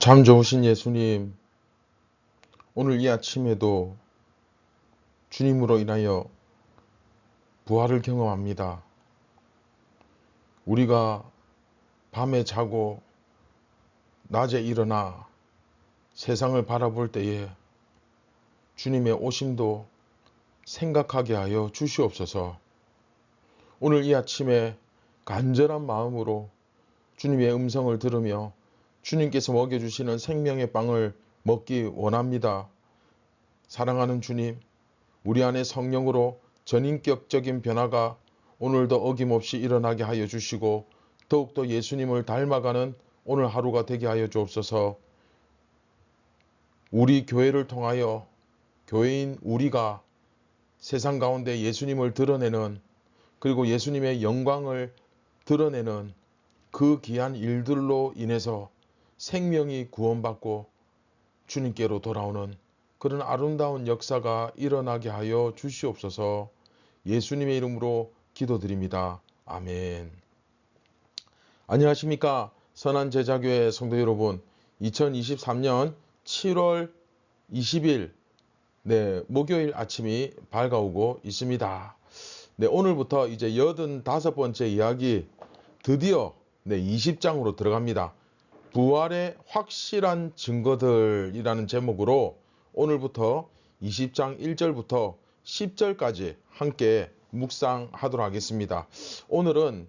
참 좋으신 예수님, 오늘 이 아침에도 주님으로 인하여 부활을 경험합니다. 우리가 밤에 자고 낮에 일어나 세상을 바라볼 때에 주님의 오심도 생각하게 하여 주시옵소서. 오늘 이 아침에 간절한 마음으로 주님의 음성을 들으며 주님께서 먹여주시는 생명의 빵을 먹기 원합니다. 사랑하는 주님, 우리 안에 성령으로 전인격적인 변화가 오늘도 어김없이 일어나게 하여 주시고 더욱더 예수님을 닮아가는 오늘 하루가 되게 하여 주옵소서. 우리 교회를 통하여 교회인 우리가 세상 가운데 예수님을 드러내는, 그리고 예수님의 영광을 드러내는 그 귀한 일들로 인해서 생명이 구원받고 주님께로 돌아오는 그런 아름다운 역사가 일어나게 하여 주시옵소서. 예수님의 이름으로 기도드립니다. 아멘. 안녕하십니까? 선한 제자교회 성도 여러분, 2023년 7월 20일 목요일 아침이 밝아오고 있습니다. 오늘부터 이제 85번째 이야기, 드디어 20장으로 들어갑니다. 부활의 확실한 증거들이라는 제목으로 오늘부터 20장 1절부터 10절까지 함께 묵상하도록 하겠습니다. 오늘은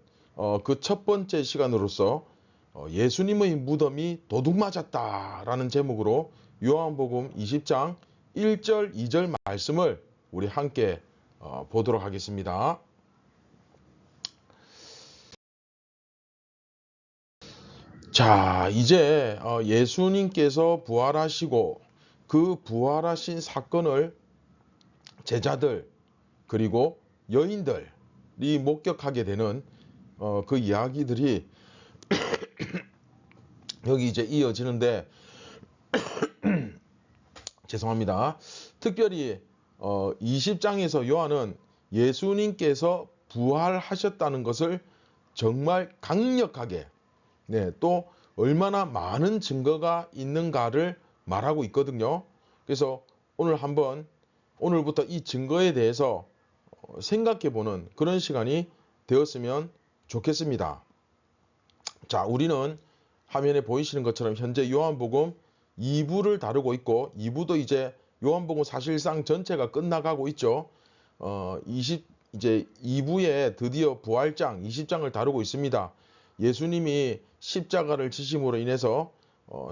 그 첫 번째 시간으로서 예수님의 무덤이 도둑맞았다라는 제목으로 요한복음 20장 1절 2절 말씀을 우리 함께 보도록 하겠습니다. 자, 이제 예수님께서 부활하시고 그 부활하신 사건을 제자들 그리고 여인들이 목격하게 되는 그 이야기들이 여기 이제 이어지는데 죄송합니다. 특별히 20장에서 요한은 예수님께서 부활하셨다는 것을 정말 강력하게 또 얼마나 많은 증거가 있는가를 말하고 있거든요. 그래서 오늘부터 이 증거에 대해서 생각해보는 그런 시간이 되었으면 좋겠습니다. 자, 우리는 화면에 보이시는 것처럼 현재 요한복음 2부를 다루고 있고 2부도 이제 요한복음 사실상 전체가 끝나가고 있죠. 이제 2부에 드디어 부활장 20장을 다루고 있습니다. 예수님이 십자가를 지심으로 인해서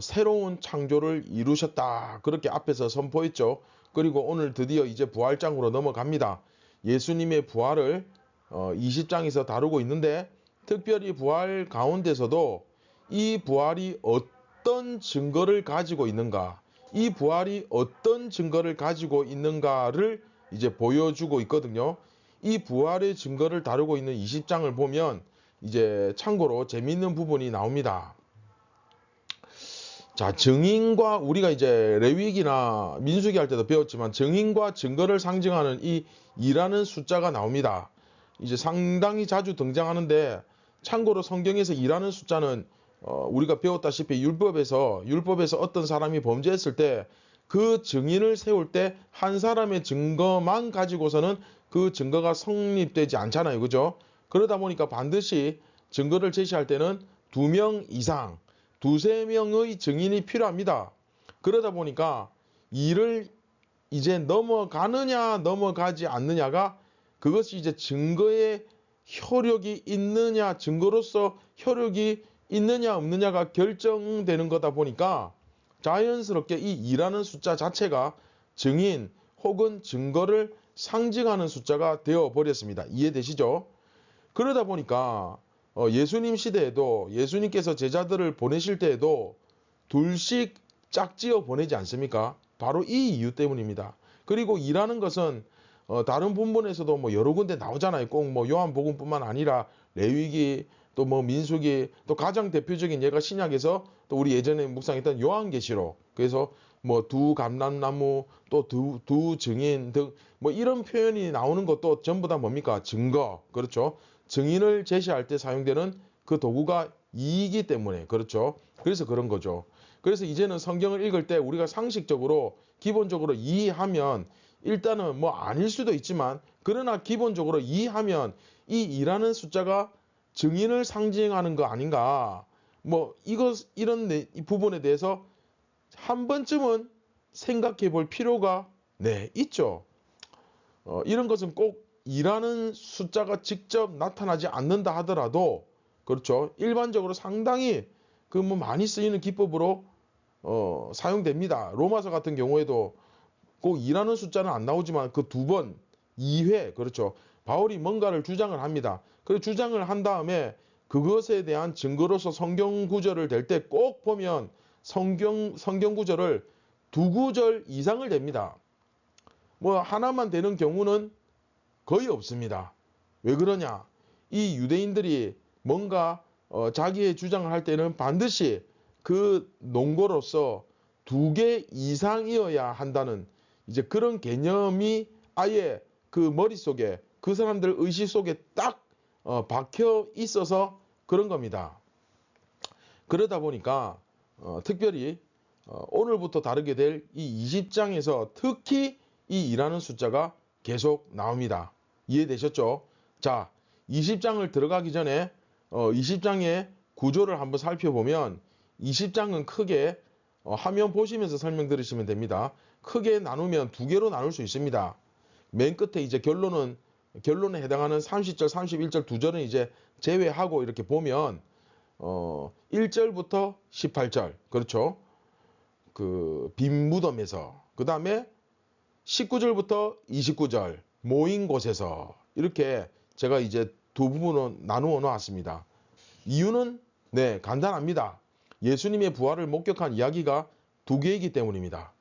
새로운 창조를 이루셨다, 그렇게 앞에서 선포했죠. 그리고 오늘 드디어 이제 부활장으로 넘어갑니다. 예수님의 부활을 20장에서 다루고 있는데, 특별히 부활 가운데서도 이 부활이 어떤 증거를 가지고 있는가, 이 부활이 어떤 증거를 가지고 있는가를 이제 보여주고 있거든요. 이 부활의 증거를 다루고 있는 20장을 보면 이제 참고로 재미있는 부분이 나옵니다. 자, 증인과, 우리가 이제 레위기나 민수기 할 때도 배웠지만 증인과 증거를 상징하는 이 2라는 숫자가 나옵니다. 이제 상당히 자주 등장하는데, 참고로 성경에서 2라는 숫자는 우리가 배웠다시피 율법에서 어떤 사람이 범죄했을 때 그 증인을 세울 때 한 사람의 증거만 가지고서는 그 증거가 성립되지 않잖아요. 그죠? 그러다 보니까 반드시 증거를 제시할 때는 2명 이상, 2~3명의 증인이 필요합니다. 그러다 보니까 이를 이제 넘어가느냐 넘어가지 않느냐가, 그것이 이제 증거의 효력이 있느냐, 증거로서 효력이 있느냐 없느냐가 결정되는 거다 보니까 자연스럽게 이 2라는 숫자 자체가 증인 혹은 증거를 상징하는 숫자가 되어버렸습니다. 이해되시죠? 그러다 보니까 예수님 시대에도 예수님께서 제자들을 보내실 때에도 둘씩 짝지어 보내지 않습니까? 바로 이 이유 때문입니다. 그리고 2라는 것은 다른 본문에서도 뭐 여러 군데 나오잖아요. 꼭 뭐 요한복음뿐만 아니라 레위기, 또 뭐 민수기, 또 가장 대표적인 예가 신약에서 또 우리 예전에 묵상했던 요한계시록. 그래서 뭐 두 감람나무, 또 두 증인 등 뭐 이런 표현이 나오는 것도 전부 다 뭡니까? 증거. 그렇죠? 증인을 제시할 때 사용되는 그 도구가 2이기 때문에, 그렇죠? 그래서 그런 거죠. 그래서 이제는 성경을 읽을 때 우리가 상식적으로 기본적으로 이해하면 일단은 뭐 아닐 수도 있지만 그러나 기본적으로 이해하면 이 2라는 숫자가 증인을 상징하는 거 아닌가. 뭐 이런 이 부분에 대해서 한 번쯤은 생각해 볼 필요가 있죠. 이런 것은 꼭 2라는 숫자가 직접 나타나지 않는다 하더라도 그렇죠. 일반적으로 상당히 그 뭐 많이 쓰이는 기법으로 사용됩니다. 로마서 같은 경우에도 꼭 2라는 숫자는 안 나오지만 그 2번, 2회 그렇죠. 바울이 뭔가를 주장을 합니다. 그 주장을 한 다음에 그것에 대한 증거로서 성경 구절을 댈 때 꼭 보면 성경 구절을 2구절 이상을 댑니다. 뭐 하나만 되는 경우는 거의 없습니다. 왜 그러냐? 이 유대인들이 뭔가 자기의 주장을 할 때는 반드시 그 논거로서 2개 이상이어야 한다는 이제 그런 개념이 아예 그 머릿속에 그 사람들 의식 속에 딱 박혀 있어서 그런 겁니다. 그러다 보니까 특별히 오늘부터 다루게 될 이 20장에서 특히 이 2라는 숫자가 계속 나옵니다. 이해되셨죠? 자, 20장을 들어가기 전에 20장의 구조를 한번 살펴보면 20장은 크게 화면 보시면서 설명 들으시면 됩니다. 크게 나누면 2개로 나눌 수 있습니다. 맨 끝에 이제 결론에 해당하는 30절, 31절 2절은 이제 제외하고 이렇게 보면 1절부터 18절 그렇죠. 그 빈 무덤에서 그 다음에 19절부터 29절 모인 곳에서 이렇게 제가 이제 2부분으로 나누어 놓았습니다. 이유는 간단합니다. 예수님의 부활을 목격한 이야기가 2개이기 때문입니다.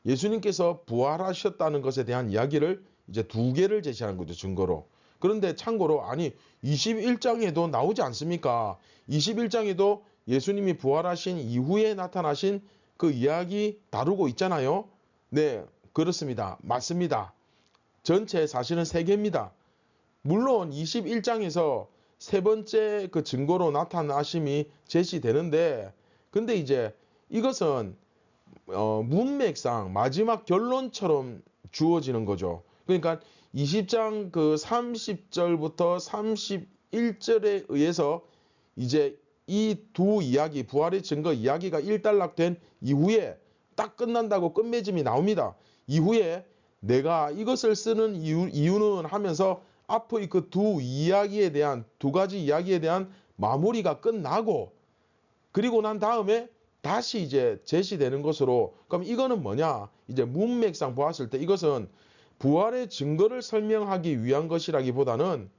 예수님께서 부활하셨다는 것에 대한 이야기를 이제 2개를 제시하는 거죠. 증거로. 그런데 참고로 아니 21장에도 나오지 않습니까? 21장에도 예수님이 부활하신 이후에 나타나신 그 이야기 다루고 있잖아요. 네, 그렇습니다. 맞습니다. 전체 사실은 3개입니다. 물론 21장에서 세 번째 그 증거로 나타나심이 제시되는데 근데 이제 이것은 문맥상 마지막 결론처럼 주어지는 거죠. 그러니까 20장 그 30절부터 31절에 의해서 이제 이 2 이야기, 부활의 증거 이야기가 일단락된 이후에 딱 끝난다고 끝맺음이 나옵니다. 이후에 내가 이것을 쓰는 이유는 하면서 앞의 그 2가지 이야기에 대한 마무리가 끝나고 그리고 난 다음에 다시 이제 제시되는 것으로 그럼 이거는 뭐냐? 이제 문맥상 보았을 때 이것은 부활의 증거를 설명하기 위한 것이라기보다는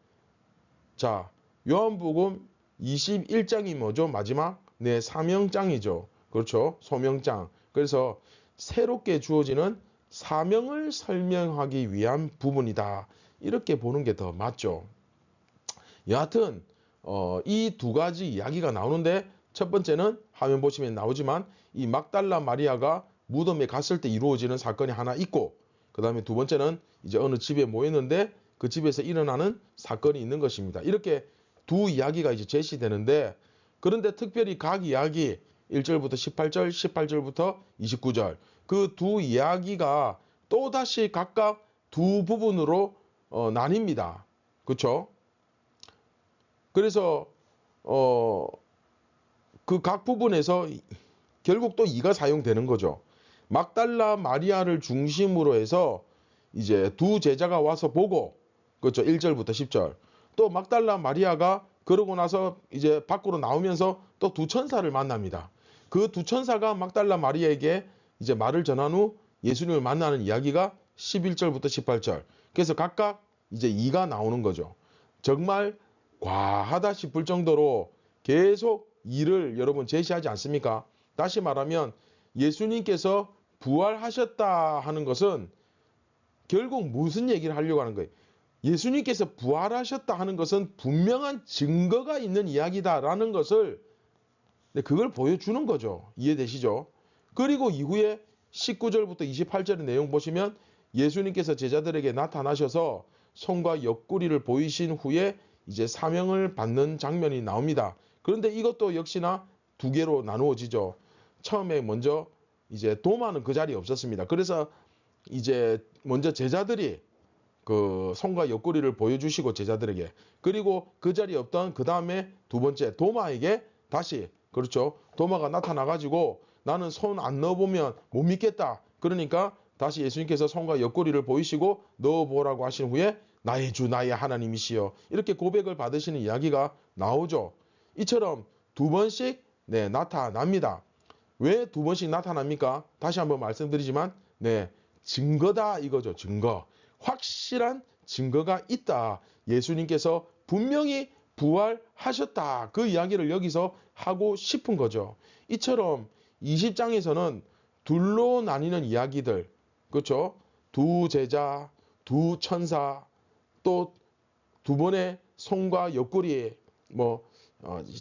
자, 요한복음 21장이 뭐죠? 마지막 사명장이죠. 그렇죠? 소명장. 그래서 새롭게 주어지는 사명을 설명하기 위한 부분이다. 이렇게 보는 게 더 맞죠. 여하튼 이 2가지 이야기가 나오는데 첫 번째는 화면 보시면 나오지만 이 막달라 마리아가 무덤에 갔을 때 이루어지는 사건이 하나 있고 그 다음에 2번째는 이제 어느 집에 모였는데 그 집에서 일어나는 사건이 있는 것입니다. 이렇게 2 이야기가 이제 제시되는데 그런데 특별히 각 이야기 1절부터 18절, 18절부터 29절 그 2 이야기가 또다시 각각 2 부분으로 나뉩니다. 그렇죠? 그래서 그 각 부분에서 결국 또 2가 사용되는 거죠. 막달라 마리아를 중심으로 해서 이제 2 제자가 와서 보고 그렇죠. 1절부터 10절. 또 막달라 마리아가 그러고 나서 이제 밖으로 나오면서 또 2 천사를 만납니다. 그 2 천사가 막달라 마리아에게 이제 말을 전한 후 예수님을 만나는 이야기가 11절부터 18절. 그래서 각각 이제 2가 나오는 거죠. 정말 과하다 싶을 정도로 계속 2를 여러분 제시하지 않습니까? 다시 말하면 예수님께서 부활하셨다 하는 것은 결국 무슨 얘기를 하려고 하는 거예요? 예수님께서 부활하셨다 하는 것은 분명한 증거가 있는 이야기다라는 것을 그걸 보여주는 거죠. 이해되시죠? 그리고 이후에 19절부터 28절의 내용 보시면 예수님께서 제자들에게 나타나셔서 손과 옆구리를 보이신 후에 이제 사명을 받는 장면이 나옵니다. 그런데 이것도 역시나 2개로 나누어지죠. 처음에 먼저 이제 도마는 그 자리에 없었습니다. 그래서 이제 먼저 제자들이 그 손과 옆구리를 보여주시고 제자들에게, 그리고 그 자리에 없던 그 다음에 두 번째 도마에게 다시, 그렇죠, 도마가 나타나 가지고 나는 손 안 넣어보면 못 믿겠다. 그러니까 다시 예수님께서 손과 옆구리를 보이시고 넣어보라고 하신 후에 나의 주 나의 하나님이시여 이렇게 고백을 받으시는 이야기가 나오죠. 이처럼 두 번씩 나타납니다. 왜 두 번씩 나타납니까? 다시 한번 말씀드리지만 증거다 이거죠. 증거. 확실한 증거가 있다. 예수님께서 분명히 부활하셨다. 그 이야기를 여기서 하고 싶은 거죠. 이처럼 20장에서는 둘로 나뉘는 이야기들, 그렇죠? 두 제자, 두 천사, 또 두 번의 손과 옆구리,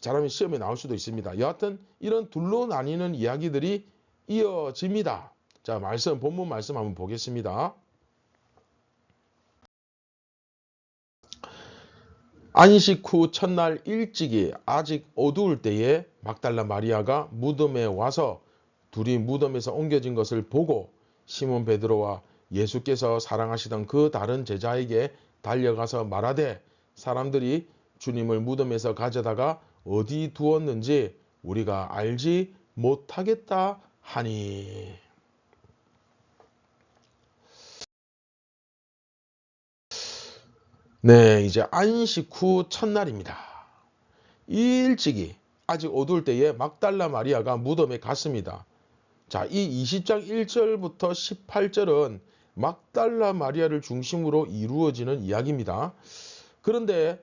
잘하면 시험에 나올 수도 있습니다. 여하튼 이런 둘로 나뉘는 이야기들이 이어집니다. 자, 본문 말씀 한번 보겠습니다. 안식 후 첫날 일찍이 아직 어두울 때에 막달라 마리아가 무덤에 와서 둘이 무덤에서 옮겨진 것을 보고 시몬 베드로와 예수께서 사랑하시던 그 다른 제자에게 달려가서 말하되 사람들이 주님을 무덤에서 가져다가 어디 두었는지 우리가 알지 못하겠다 하니. 이제 안식 후 첫날입니다. 일찍이 아직 어두울 때에 막달라 마리아가 무덤에 갔습니다. 자, 이 20장 1절부터 18절은 막달라 마리아를 중심으로 이루어지는 이야기입니다. 그런데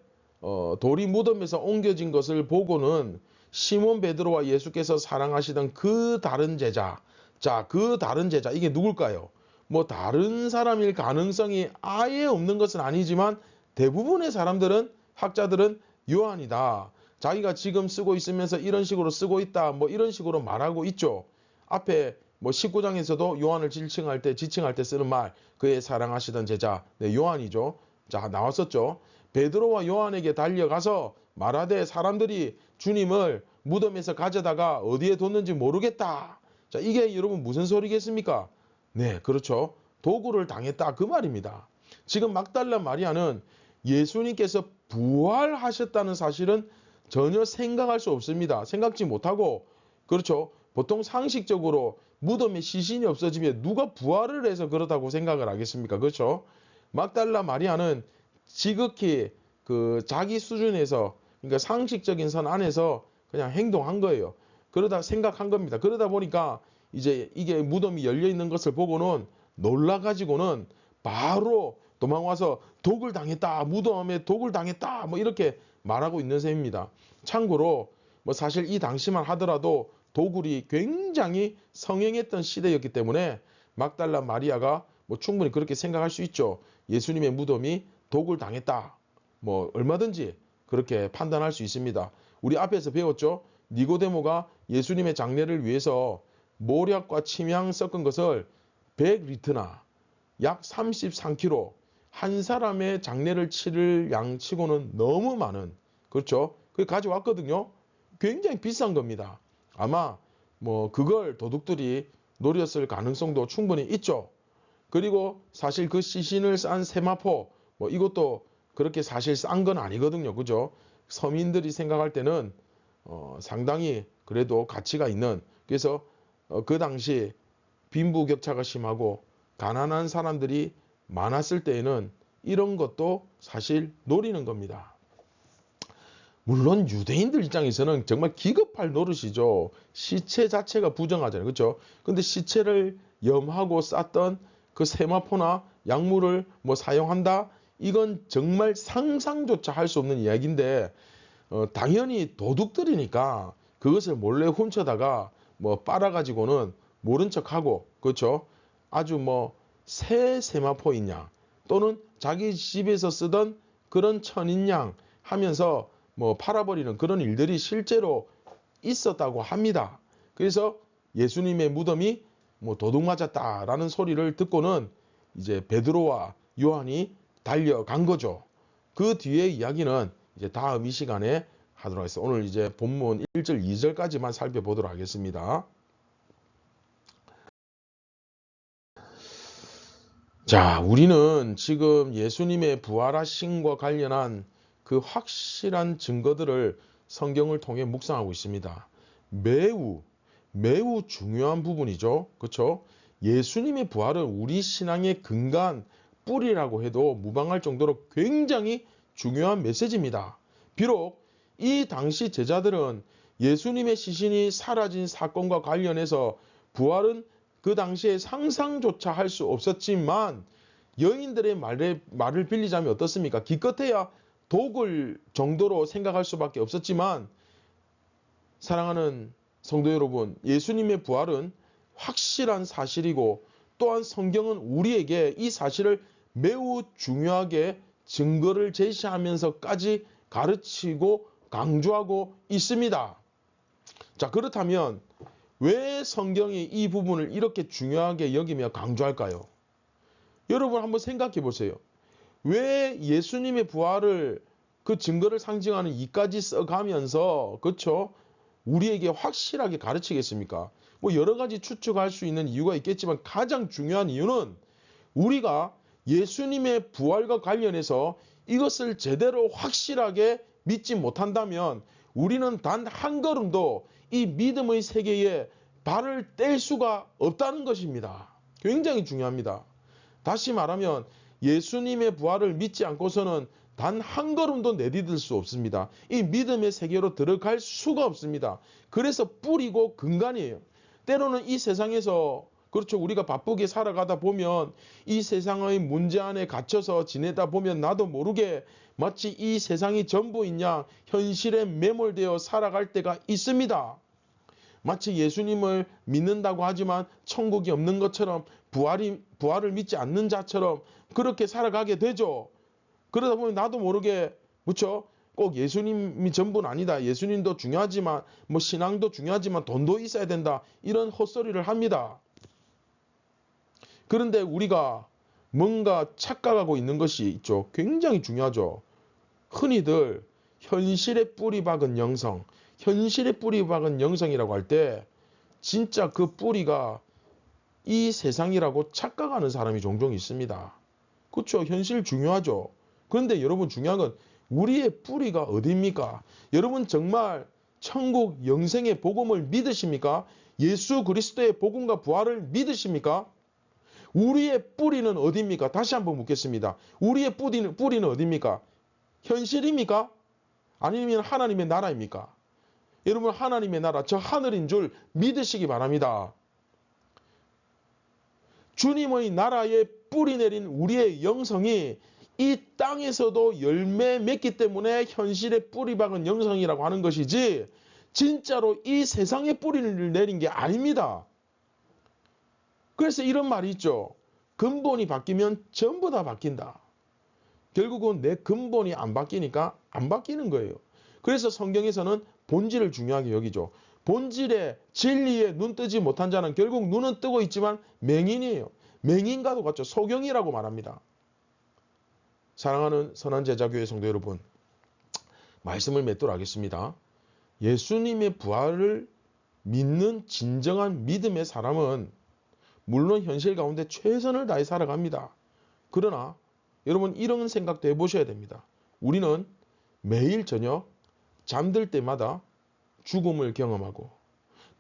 돌이 무덤에서 옮겨진 것을 보고는 시몬 베드로와 예수께서 사랑하시던 그 다른 제자, 자, 그 다른 제자 이게 누굴까요? 다른 사람일 가능성이 아예 없는 것은 아니지만 대부분의 학자들은 요한이다. 자기가 지금 쓰고 있으면서 이런 식으로 쓰고 있다. 이런 식으로 말하고 있죠. 앞에 19장에서도 요한을 지칭할 때 쓰는 말, 그의 사랑하시던 제자, 요한이죠. 자, 나왔었죠. 베드로와 요한에게 달려가서 말하되 사람들이 주님을 무덤에서 가져다가 어디에 뒀는지 모르겠다. 자, 이게 여러분 무슨 소리겠습니까? 그렇죠. 도구를 당했다. 그 말입니다. 지금 막달라 마리아는 예수님께서 부활하셨다는 사실은 전혀 생각할 수 없습니다. 생각지 못하고, 그렇죠. 보통 상식적으로 무덤에 시신이 없어지면 누가 부활을 해서 그렇다고 생각을 하겠습니까? 그렇죠. 막달라 마리아는 지극히 그 자기 수준에서, 그러니까 상식적인 선 안에서 그냥 행동한 거예요. 그러다 생각한 겁니다. 그러다 보니까 이제 이게 무덤이 열려 있는 것을 보고는 놀라가지고는 바로 도망와서 독을 당했다. 무덤에 독을 당했다. 이렇게 말하고 있는 셈입니다. 참고로 사실 이 당시만 하더라도 도굴이 굉장히 성행했던 시대였기 때문에 막달라 마리아가 충분히 그렇게 생각할 수 있죠. 예수님의 무덤이 독을 당했다. 얼마든지 그렇게 판단할 수 있습니다. 우리 앞에서 배웠죠. 니고데모가 예수님의 장례를 위해서 모략과 침향 섞은 것을 100리터나 약 33kg, 한 사람의 장례를 치를 양치고는 너무 많은, 그렇죠. 그게 가져왔거든요. 굉장히 비싼 겁니다. 아마 그걸 도둑들이 노렸을 가능성도 충분히 있죠. 그리고 사실 그 시신을 싼 세마포, 이것도 그렇게 사실 싼 건 아니거든요. 그죠? 서민들이 생각할 때는 상당히 그래도 가치가 있는, 그래서 그 당시 빈부격차가 심하고 가난한 사람들이 많았을 때에는 이런 것도 사실 노리는 겁니다. 물론 유대인들 입장에서는 정말 기겁할 노릇이죠. 시체 자체가 부정하잖아요. 그렇죠? 근데 시체를 염하고 쌌던 그 세마포나 약물을 사용한다? 이건 정말 상상조차 할 수 없는 이야기인데 당연히 도둑들이니까 그것을 몰래 훔쳐다가 빨아가지고는 모른 척하고, 그렇죠? 아주 새 세마포인 양 또는 자기 집에서 쓰던 그런 천인 양 하면서 팔아버리는 그런 일들이 실제로 있었다고 합니다. 그래서 예수님의 무덤이 도둑 맞았다라는 소리를 듣고는 이제 베드로와 요한이 달려간 거죠. 그 뒤의 이야기는 이제 다음 이 시간에 하도록 하겠습니다. 오늘 이제 본문 1절 2절까지만 살펴보도록 하겠습니다. 자, 우리는 지금 예수님의 부활하심과 관련한 그 확실한 증거들을 성경을 통해 묵상하고 있습니다. 매우 중요한 부분이죠. 그렇죠? 예수님의 부활은 우리 신앙의 근간 뿌리라고 해도 무방할 정도로 굉장히 중요한 메시지입니다. 비록 이 당시 제자들은 예수님의 시신이 사라진 사건과 관련해서 부활은 그 당시에 상상조차 할 수 없었지만 여인들의 말을 빌리자면 어떻습니까? 기껏해야 독을 정도로 생각할 수밖에 없었지만 사랑하는 성도 여러분, 예수님의 부활은 확실한 사실이고 또한 성경은 우리에게 이 사실을 매우 중요하게 증거를 제시하면서까지 가르치고 강조하고 있습니다. 자, 그렇다면 왜 성경이 이 부분을 이렇게 중요하게 여기며 강조할까요? 여러분 한번 생각해 보세요. 왜 예수님의 부활을 그 증거를 상징하는 이까지 써가면서 그렇죠? 우리에게 확실하게 가르치겠습니까? 뭐 여러 가지 추측할 수 있는 이유가 있겠지만 가장 중요한 이유는 우리가 예수님의 부활과 관련해서 이것을 제대로 확실하게 믿지 못한다면 우리는 단 한 걸음도 이 믿음의 세계에 발을 뗄 수가 없다는 것입니다. 굉장히 중요합니다. 다시 말하면 예수님의 부활을 믿지 않고서는 단 한 걸음도 내디딜 수 없습니다. 이 믿음의 세계로 들어갈 수가 없습니다. 그래서 뿌리고 근간이에요. 때로는 이 세상에서 그렇죠. 우리가 바쁘게 살아가다 보면 이 세상의 문제 안에 갇혀서 지내다 보면 나도 모르게 마치 이 세상이 전부인 양 현실에 매몰되어 살아갈 때가 있습니다. 마치 예수님을 믿는다고 하지만 천국이 없는 것처럼 부활을 믿지 않는 자처럼 그렇게 살아가게 되죠. 그러다 보면 나도 모르게 그렇죠? 꼭 예수님이 전부는 아니다. 예수님도 중요하지만 뭐 신앙도 중요하지만 돈도 있어야 된다. 이런 헛소리를 합니다. 그런데 우리가 뭔가 착각하고 있는 것이 있죠. 굉장히 중요하죠. 흔히들 현실에 뿌리 박은 영성, 현실에 뿌리 박은 영성이라고 할 때 진짜 그 뿌리가 이 세상이라고 착각하는 사람이 종종 있습니다. 그렇죠. 현실 중요하죠. 그런데 여러분 중요한 건 우리의 뿌리가 어디입니까? 여러분 정말 천국 영생의 복음을 믿으십니까? 예수 그리스도의 복음과 부활을 믿으십니까? 우리의 뿌리는 어디입니까? 다시 한번 묻겠습니다. 우리의 뿌리는 어디입니까? 현실입니까? 아니면 하나님의 나라입니까? 여러분 하나님의 나라 저 하늘인 줄 믿으시기 바랍니다. 주님의 나라에 뿌리 내린 우리의 영성이 이 땅에서도 열매 맺기 때문에 현실에 뿌리 박은 영성이라고 하는 것이지 진짜로 이 세상에 뿌리를 내린 게 아닙니다. 그래서 이런 말이 있죠. 근본이 바뀌면 전부 다 바뀐다. 결국은 내 근본이 안 바뀌니까 안 바뀌는 거예요. 그래서 성경에서는 본질을 중요하게 여기죠. 본질에 진리에 눈 뜨지 못한 자는 결국 눈은 뜨고 있지만 맹인이에요. 맹인과도 같죠. 소경이라고 말합니다. 사랑하는 선한 제자교회 성도 여러분, 말씀을 맺도록 하겠습니다. 예수님의 부활을 믿는 진정한 믿음의 사람은 물론 현실 가운데 최선을 다해 살아갑니다. 그러나 여러분 이런 생각도 해보셔야 됩니다. 우리는 매일 저녁 잠들 때마다 죽음을 경험하고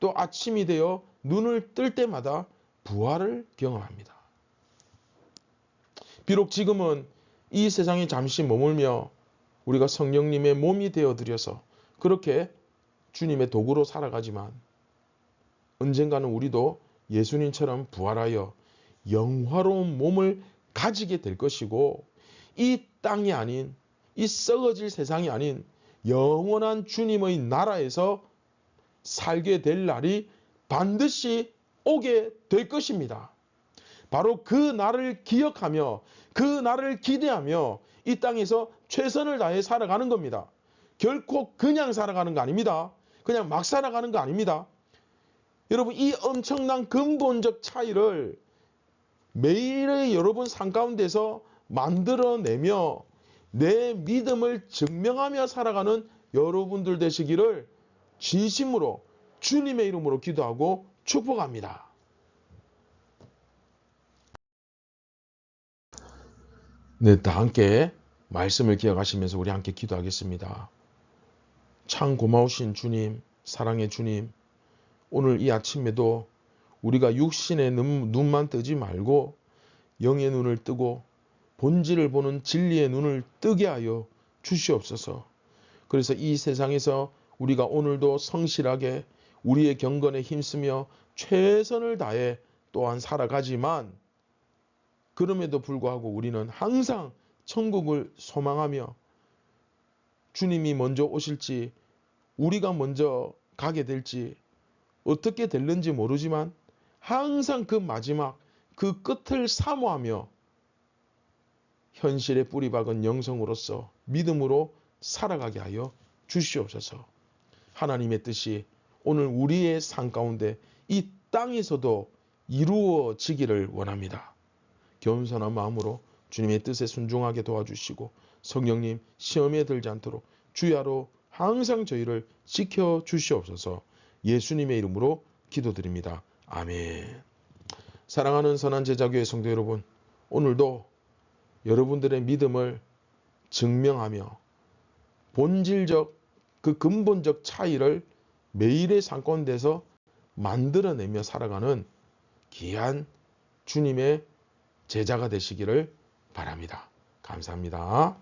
또 아침이 되어 눈을 뜰 때마다 부활을 경험합니다. 비록 지금은 이 세상에 잠시 머물며 우리가 성령님의 몸이 되어드려서 그렇게 주님의 도구로 살아가지만 언젠가는 우리도 예수님처럼 부활하여 영화로운 몸을 가지게 될 것이고 이 땅이 아닌 이 썩어질 세상이 아닌 영원한 주님의 나라에서 살게 될 날이 반드시 오게 될 것입니다. 바로 그 날을 기억하며 그 날을 기대하며 이 땅에서 최선을 다해 살아가는 겁니다. 결코 그냥 살아가는 거 아닙니다. 그냥 막 살아가는 거 아닙니다. 여러분 이 엄청난 근본적 차이를 매일의 여러분 삶 가운데서 만들어내며 내 믿음을 증명하며 살아가는 여러분들 되시기를 진심으로 주님의 이름으로 기도하고 축복합니다. 네, 다 함께 말씀을 기억하시면서 우리 함께 기도하겠습니다. 참 고마우신 주님, 사랑의 주님, 오늘 이 아침에도 우리가 육신의 눈만 뜨지 말고 영의 눈을 뜨고 본질을 보는 진리의 눈을 뜨게 하여 주시옵소서. 그래서 이 세상에서 우리가 오늘도 성실하게 우리의 경건에 힘쓰며 최선을 다해 또한 살아가지만 그럼에도 불구하고 우리는 항상 천국을 소망하며 주님이 먼저 오실지 우리가 먼저 가게 될지 어떻게 될는지 모르지만 항상 그 마지막 그 끝을 사모하며 현실에 뿌리박은 영성으로서 믿음으로 살아가게 하여 주시옵소서. 하나님의 뜻이 오늘 우리의 삶 가운데 이 땅에서도 이루어지기를 원합니다. 겸손한 마음으로 주님의 뜻에 순종하게 도와주시고 성령님 시험에 들지 않도록 주야로 항상 저희를 지켜주시옵소서. 예수님의 이름으로 기도드립니다. 아멘. 사랑하는 선한 제자교회 성도 여러분, 오늘도 여러분들의 믿음을 증명하며 본질적 그 근본적 차이를 매일의 삶 가운데서 만들어내며 살아가는 귀한 주님의 제자가 되시기를 바랍니다. 감사합니다.